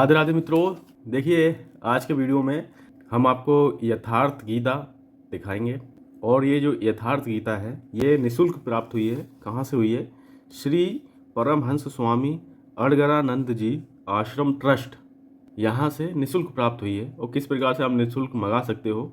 राधे राधे मित्रों, देखिए आज के वीडियो में हम आपको यथार्थ गीता दिखाएंगे। और ये जो यथार्थ गीता है ये निःशुल्क प्राप्त हुई है। कहाँ से हुई है? श्री परमहंस स्वामी अड़गड़ानंद जी आश्रम ट्रस्ट, यहाँ से निःशुल्क प्राप्त हुई है। और किस प्रकार से आप निःशुल्क मंगा सकते हो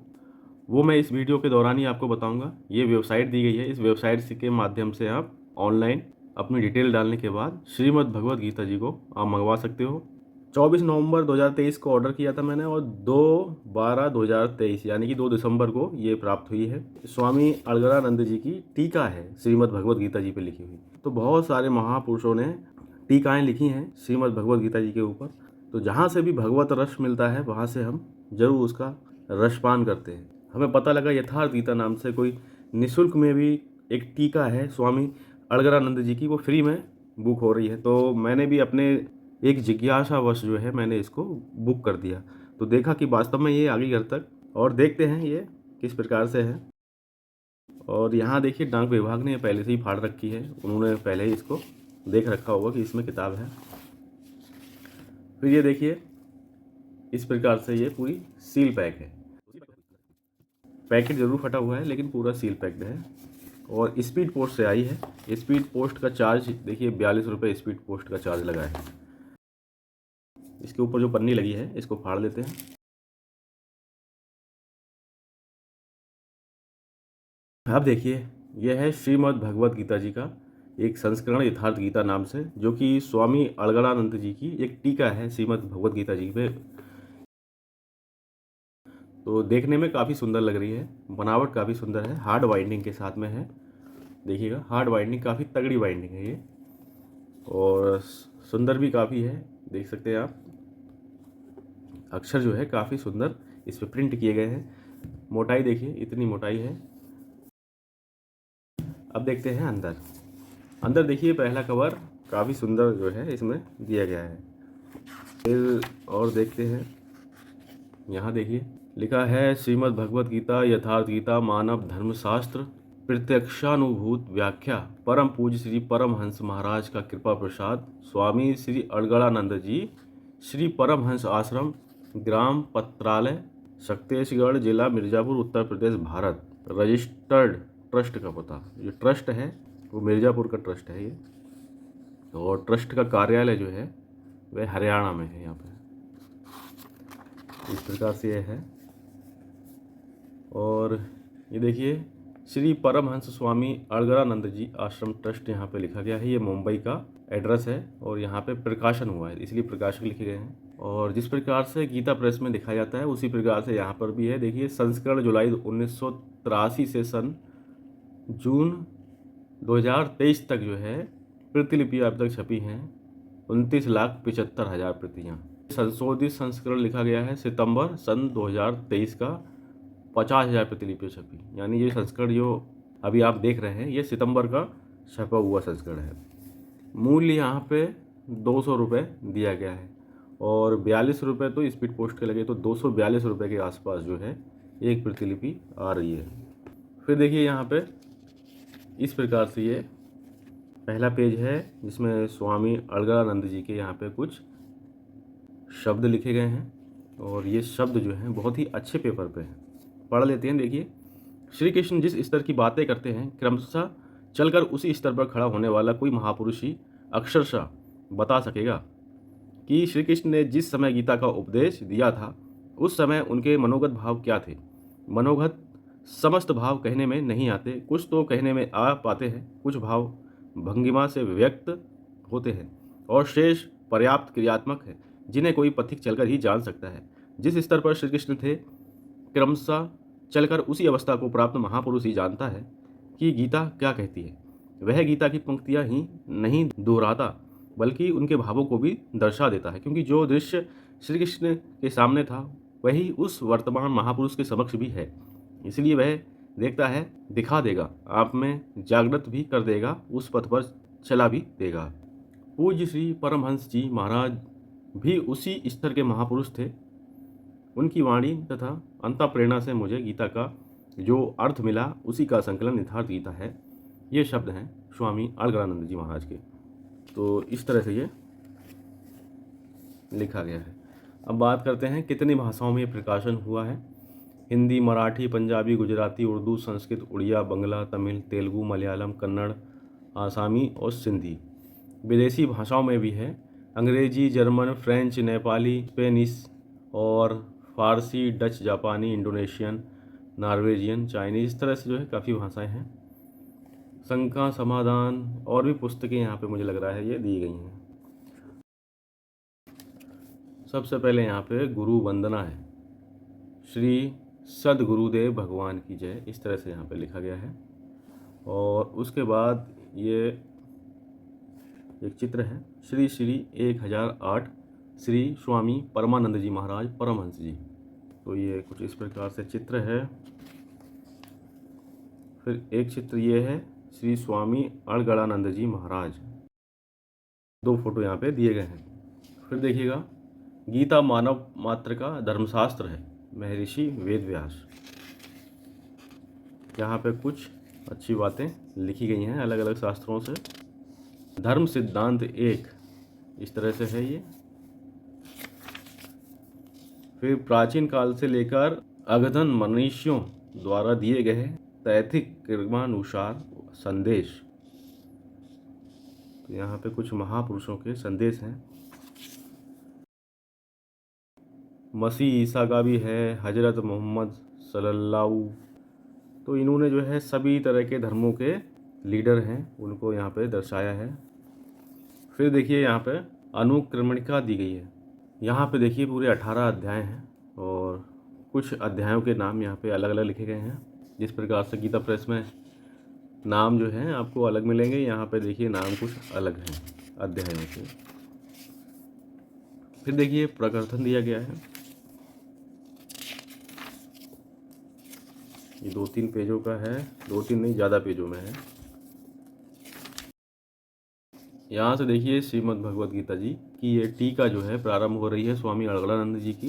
वो मैं इस वीडियो के दौरान ही आपको बताऊंगा। ये वेबसाइट दी गई है, इस वेबसाइट के माध्यम से आप ऑनलाइन अपनी डिटेल डालने के बाद श्रीमद् भगवद गीता जी को आप मंगवा सकते हो। 24 नवंबर 2023 को ऑर्डर किया था मैंने और 2/12/2023 यानी कि 2 दिसंबर को ये प्राप्त हुई है। स्वामी अड़गड़ानंद जी की टीका है श्रीमद् भगवद गीता जी पे लिखी हुई। तो बहुत सारे महापुरुषों ने टीकाएं लिखी हैं श्रीमद् भगवद गीता जी के ऊपर। तो जहाँ से भी भगवत रस मिलता है वहाँ से हम जरूर उसका रसपान करते हैं। हमें पता लगा यथार्थ गीता नाम से कोई निःशुल्क में भी एक टीका है स्वामी अड़गड़ानंद जी की, वो फ्री में बुक हो रही है। तो मैंने भी अपने एक जिज्ञासावश जो है मैंने इसको बुक कर दिया। तो देखा कि वास्तव में ये आ गई घर तक, और देखते हैं ये किस प्रकार से है। और यहाँ देखिए डाक विभाग ने पहले से ही फाड़ रखी है, उन्होंने पहले ही इसको देख रखा होगा कि इसमें किताब है। फिर ये देखिए इस प्रकार से ये पूरी सील पैक है। पैकेट ज़रूर फटा हुआ है लेकिन पूरा सील पैक्ड है। और स्पीड पोस्ट से आई है। स्पीड पोस्ट का चार्ज देखिए 42 रुपये स्पीड पोस्ट का चार्ज लगा है। इसके ऊपर जो पन्नी लगी है इसको फाड़ लेते हैं। अब देखिए यह है श्रीमद् भगवद गीता जी का एक संस्करण यथार्थ गीता नाम से, जो कि स्वामी अड़गड़ानंद जी की एक टीका है श्रीमद् भगवद गीता जी पे। तो देखने में काफ़ी सुंदर लग रही है, बनावट काफ़ी सुंदर है, हार्ड बाइंडिंग के साथ में है। देखिएगा हार्ड बाइंडिंग, काफ़ी तगड़ी बाइंडिंग है ये, और सुंदर भी काफ़ी है। देख सकते हैं आप, अक्षर जो है काफ़ी सुंदर इस पे प्रिंट किए गए हैं। मोटाई देखिए इतनी मोटाई है। अब देखते हैं अंदर। अंदर देखिए पहला कवर काफ़ी सुंदर जो है इसमें दिया गया है। फिर और देखते हैं, यहाँ देखिए लिखा है श्रीमद् भगवद गीता यथार्थ गीता मानव धर्मशास्त्र प्रत्यक्षानुभूत व्याख्या परम पूज्य श्री परमहंस महाराज का कृपा प्रसाद स्वामी श्री अड़गड़ानंद जी, श्री परमहंस आश्रम, ग्राम पत्रालय, शक्तेशगढ़, जिला मिर्ज़ापुर, उत्तर प्रदेश, भारत। रजिस्टर्ड ट्रस्ट का पता, जो ट्रस्ट है वो मिर्ज़ापुर का ट्रस्ट है ये। और ट्रस्ट का कार्यालय जो है वह हरियाणा में है। यहाँ पे इस प्रकार से यह है। और ये देखिए श्री परमहंस स्वामी अड़गड़ानंद जी आश्रम ट्रस्ट यहाँ पे लिखा गया है। ये मुंबई का एड्रेस है और यहाँ पे प्रकाशन हुआ है, इसलिए प्रकाशक लिखे गए हैं। और जिस प्रकार से गीता प्रेस में दिखाया जाता है उसी प्रकार से यहाँ पर भी है। देखिए संस्करण जुलाई 1983 से सन जून 2023 तक जो है प्रतिलिपि अब तक छपी हैं 29,75,000 प्रतियाँ। संशोधित संस्करण लिखा गया है सितंबर सन 2023 का 50,000 प्रतिलिपियाँ छपी। यानी ये संस्करण जो अभी आप देख रहे हैं ये सितंबर का छपा हुआ संस्करण है। मूल्य यहाँ पे 200 रुपये दिया गया है और 42 रुपये तो स्पीड पोस्ट के लगे, तो 242 रुपये के आसपास जो है एक प्रतिलिपि आ रही है। फिर देखिए यहाँ पे इस प्रकार से ये पहला पेज है जिसमें स्वामी अड़गड़ानंद जी के यहाँ पे कुछ शब्द लिखे गए हैं, और ये शब्द जो हैं बहुत ही अच्छे पेपर पे हैं। पढ़ लेते हैं। देखिए श्री कृष्ण जिस स्तर की बातें करते हैं क्रमशः चलकर उसी स्तर पर खड़ा होने वाला कोई महापुरुष ही अक्षरशः बता सकेगा कि श्री कृष्ण ने जिस समय गीता का उपदेश दिया था उस समय उनके मनोगत भाव क्या थे। मनोगत समस्त भाव कहने में नहीं आते, कुछ तो कहने में आ पाते हैं, कुछ भाव भंगिमा से व्यक्त होते हैं और शेष पर्याप्त क्रियात्मक है जिन्हें कोई पथिक चलकर ही जान सकता है। जिस स्तर पर श्री कृष्ण थे क्रमशः चलकर उसी अवस्था को प्राप्त महापुरुष ही जानता है कि गीता क्या कहती है। वह गीता की पंक्तियाँ ही नहीं दोहराता बल्कि उनके भावों को भी दर्शा देता है, क्योंकि जो दृश्य श्री कृष्ण के सामने था वही उस वर्तमान महापुरुष के समक्ष भी है। इसलिए वह देखता है, दिखा देगा, आप में जागृत भी कर देगा, उस पथ पर चला भी देगा। पूज्य श्री परमहंस जी महाराज भी उसी स्तर के महापुरुष थे। उनकी वाणी तथा अंतःप्रेरणा से मुझे गीता का जो अर्थ मिला उसी का संकलन यथार्थ गीता है। ये शब्द हैं स्वामी अड़गड़ानंद जी महाराज के। तो इस तरह से ये लिखा गया है। अब बात करते हैं कितनी भाषाओं में ये प्रकाशन हुआ है। हिंदी, मराठी, पंजाबी, गुजराती, उर्दू, संस्कृत, उड़िया, बंगला, तमिल, तेलुगु, मलयालम, कन्नड़, आसामी और सिंधी। विदेशी भाषाओं में भी है, अंग्रेजी, जर्मन, फ्रेंच, नेपाली, स्पेनिश और फारसी, डच, जापानी, इंडोनेशियन, नॉर्वेजियन, चाइनीज़, इस तरह से जो है काफ़ी भाषाएं हैं। शंका समाधान और भी पुस्तकें यहाँ पे मुझे लग रहा है ये दी गई हैं। सबसे पहले यहाँ पे गुरु वंदना है, श्री सद्गुरुदेव भगवान की जय, इस तरह से यहाँ पे लिखा गया है। और उसके बाद ये एक चित्र है, श्री श्री 1008 श्री स्वामी परमानंद जी महाराज परमहंस जी। तो ये कुछ इस प्रकार से चित्र है। फिर एक चित्र ये है, श्री स्वामी अड़गड़ानंद जी महाराज। 2 फोटो यहाँ पे दिए गए हैं। फिर देखिएगा, गीता मानव मात्र का धर्मशास्त्र है, महर्षि वेदव्यास। यहाँ पे कुछ अच्छी बातें लिखी गई हैं अलग अलग शास्त्रों से। धर्म सिद्धांत 1, इस तरह से है ये। फिर प्राचीन काल से लेकर अगधन मनुष्यों द्वारा दिए गए तैथिक क्रमानुसार संदेश। तो यहाँ पे कुछ महापुरुषों के संदेश हैं। मसीह ईसा का भी है, हजरत मोहम्मद सल्लल्लाहु। तो इन्होंने जो है सभी तरह के धर्मों के लीडर हैं, उनको यहाँ पे दर्शाया है। फिर देखिए यहाँ पे अनुक्रमणिका दी गई है। यहाँ पे देखिए पूरे 18 अध्याय हैं और कुछ अध्यायों के नाम यहाँ पे अलग अलग लिखे गए हैं। जिस प्रकार से गीता प्रेस में नाम जो हैं आपको अलग मिलेंगे, यहाँ पे देखिए नाम कुछ अलग हैं अध्यायों के। फिर देखिए प्रकथन दिया गया है, ये 2-3 पेजों का है, 2-3 नहीं ज़्यादा पेजों में है। यहाँ से देखिए श्रीमद् भगवत गीता जी की ये टीका जो है प्रारंभ हो रही है स्वामी अड़गड़ानंद जी की।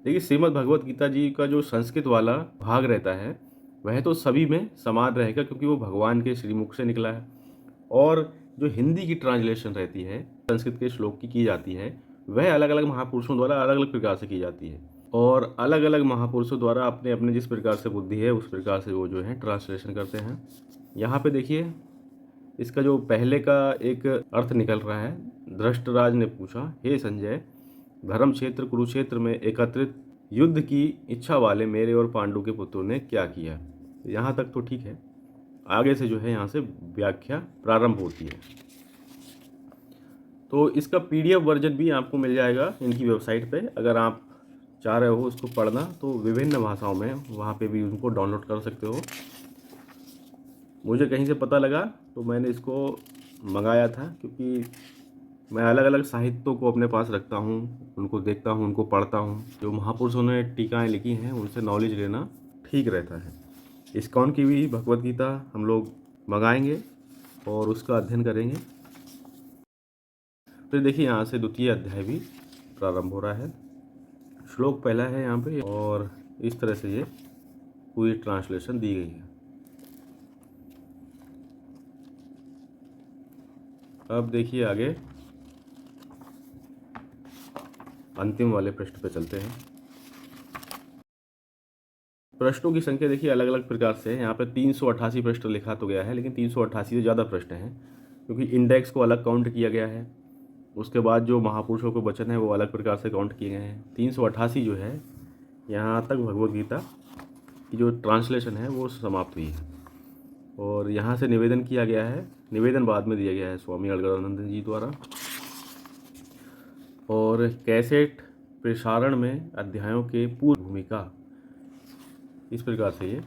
देखिए श्रीमद् भगवत गीता जी का जो संस्कृत वाला भाग रहता है वह तो सभी में समान रहेगा, क्योंकि वो भगवान के श्रीमुख से निकला है। और जो हिंदी की ट्रांसलेशन रहती है संस्कृत के श्लोक की जाती है, वह अलग अलग महापुरुषों द्वारा अलग अलग प्रकार से की जाती है। और अलग अलग महापुरुषों द्वारा अपने अपने जिस प्रकार से बुद्धि है उस प्रकार से वो जो है ट्रांसलेशन करते हैं। यहाँ पे देखिए इसका जो पहले का एक अर्थ निकल रहा है। धृष्टराज ने पूछा, हे संजय, धर्म क्षेत्र कुरुक्षेत्र में एकत्रित युद्ध की इच्छा वाले मेरे और पांडु के पुत्रों ने क्या किया। यहाँ तक तो ठीक है, आगे से जो है यहाँ से व्याख्या प्रारंभ होती है। तो इसका PDF वर्जन भी आपको मिल जाएगा इनकी वेबसाइट पे। अगर आप चाह रहे हो उसको पढ़ना तो विभिन्न भाषाओं में वहाँ पे भी उनको डाउनलोड कर सकते हो। मुझे कहीं से पता लगा तो मैंने इसको मंगाया था, क्योंकि मैं अलग अलग साहित्यों को अपने पास रखता हूँ, उनको देखता हूँ, उनको पढ़ता हूँ। जो महापुरुषों ने टीकाएँ लिखी हैं उनसे नॉलेज लेना ठीक रहता है। इस्कॉन की भी भगवत गीता हम लोग मंगाएंगे और उसका अध्ययन करेंगे। फिर देखिए यहाँ से द्वितीय अध्याय भी प्रारंभ हो रहा है। श्लोक पहला है यहाँ पे और इस तरह से ये पूरी ट्रांसलेशन दी गई है। अब देखिए आगे अंतिम वाले पृष्ठ पे चलते हैं। पृष्ठों की संख्या देखिए अलग अलग प्रकार से है। यहाँ पे 388 पृष्ठ लिखा तो गया है, लेकिन 388 से ज़्यादा पृष्ठ हैं, क्योंकि इंडेक्स को अलग काउंट किया गया है। उसके बाद जो महापुरुषों के वचन है वो अलग प्रकार से काउंट किए गए हैं। 388 जो है, यहाँ तक भगवत गीता की जो ट्रांसलेशन है वो समाप्त हुई है। और यहाँ से निवेदन किया गया है, निवेदन बाद में दिया गया है स्वामी अड़गड़ानंद जी द्वारा। और कैसेट प्रसारण में अध्यायों के पूर्व भूमिका, इस प्रकार से ये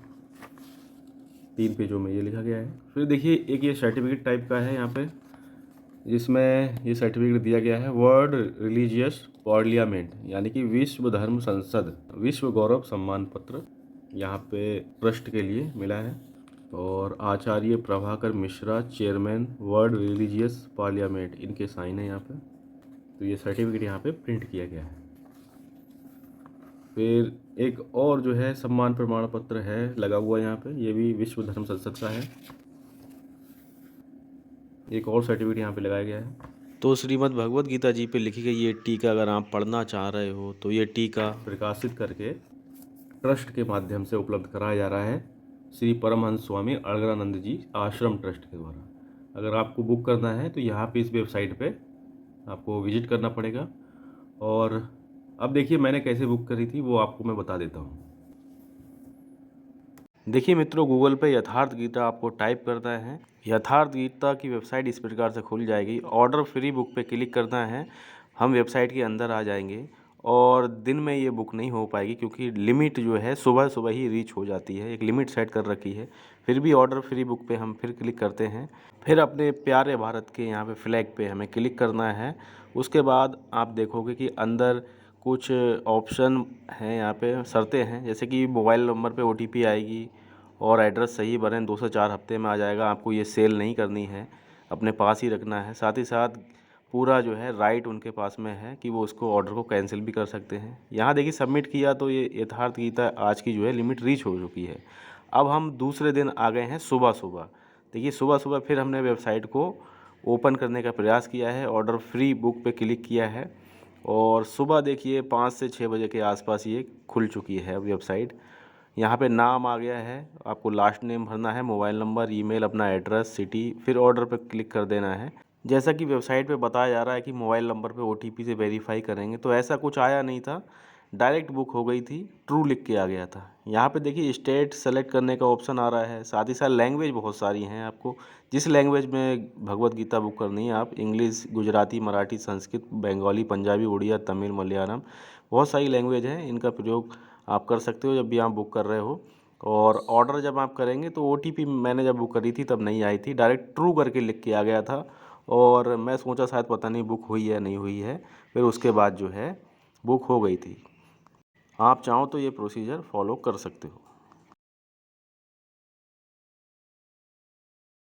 3 पेजों में ये लिखा गया है। फिर देखिए एक ये सर्टिफिकेट टाइप का है यहाँ पे, जिसमें ये सर्टिफिकेट दिया गया है वर्ल्ड रिलीजियस पार्लियामेंट, यानी कि विश्व धर्म संसद विश्व गौरव सम्मान पत्र यहाँ पे ट्रस्ट के लिए मिला है। और Acharya Prabhakar Mishra, chairman World Religious Parliament, इनके साइन है यहाँ पे। तो ये सर्टिफिकेट यहाँ पे प्रिंट किया गया है। फिर एक और जो है सम्मान प्रमाण पत्र है लगा हुआ यहाँ पे, ये भी विश्व धर्म संसद का है। एक और सर्टिफिकेट यहाँ पे लगाया गया है। तो श्रीमद् भगवत गीता जी पे लिखी गई ये टीका अगर आप पढ़ना चाह रहे हो तो ये टीका प्रकाशित करके ट्रस्ट के माध्यम से उपलब्ध कराया जा रहा है श्री परमहंस स्वामी अड़गड़ानंद जी आश्रम ट्रस्ट के द्वारा। अगर आपको बुक करना है तो यहाँ पे इस वेबसाइट पे आपको विजिट करना पड़ेगा। और अब देखिए मैंने कैसे बुक करी थी वो आपको मैं बता देता हूँ। देखिए मित्रों, गूगल पे यथार्थ गीता आपको टाइप करना है। यथार्थ गीता की वेबसाइट इस प्रकार से खुल जाएगी। ऑर्डर फ्री बुक पे क्लिक करना है। हम वेबसाइट के अंदर आ जाएंगे और दिन में ये बुक नहीं हो पाएगी क्योंकि लिमिट जो है सुबह सुबह ही रीच हो जाती है, एक लिमिट सेट कर रखी है। फिर भी ऑर्डर फ्री बुक पे हम फिर क्लिक करते हैं। फिर अपने प्यारे भारत के यहाँ पे फ्लैग पे हमें क्लिक करना है। उसके बाद आप देखोगे कि अंदर कुछ ऑप्शन हैं, यहाँ पे शर्तें हैं, जैसे कि मोबाइल नंबर पे OTP आएगी और एड्रेस सही भरें, 2 से 4 हफ्ते में आ जाएगा। आपको ये सेल नहीं करनी है, अपने पास ही रखना है। साथ ही साथ पूरा जो है राइट उनके पास में है कि वो उसको ऑर्डर को कैंसिल भी कर सकते हैं। यहाँ देखिए सबमिट किया तो ये यथार्थ गीता आज की जो है लिमिट रीच हो चुकी है। अब हम दूसरे दिन आ गए हैं सुबह सुबह। देखिए सुबह सुबह फिर हमने वेबसाइट को ओपन करने का प्रयास किया है, ऑर्डर फ्री बुक पे क्लिक किया है और सुबह देखिए 5 से 6 बजे के आसपास ये खुल चुकी है वेबसाइट। यहाँ पे नाम आ गया है, आपको लास्ट नेम भरना है, मोबाइल नंबर, ईमेल, अपना एड्रेस, सिटी, फिर ऑर्डर पे क्लिक कर देना है। जैसा कि वेबसाइट पे बताया जा रहा है कि मोबाइल नंबर पे OTP से वेरीफाई करेंगे, तो ऐसा कुछ आया नहीं था, डायरेक्ट बुक हो गई थी, ट्रू लिख के आ गया था। यहाँ पे देखिए स्टेट सेलेक्ट करने का ऑप्शन आ रहा है। साथ ही साथ लैंग्वेज बहुत सारी हैं, आपको जिस लैंग्वेज में भगवत गीता बुक करनी है आप, इंग्लिश, गुजराती, मराठी, संस्कृत, बंगाली, पंजाबी, उड़िया, तमिल, मलयालम, बहुत सारी लैंग्वेज हैं। इनका प्रयोग आप कर सकते हो जब भी आप बुक कर रहे हो। और ऑर्डर जब आप करेंगे तो OTP मैंने जब बुक करी थी तब नहीं आई थी, डायरेक्ट ट्रू करके लिख के आ गया था और मैं सोचा शायद पता नहीं बुक हुई है नहीं हुई है। फिर उसके बाद जो है बुक हो गई थी। आप चाहो तो ये प्रोसीजर फॉलो कर सकते हो।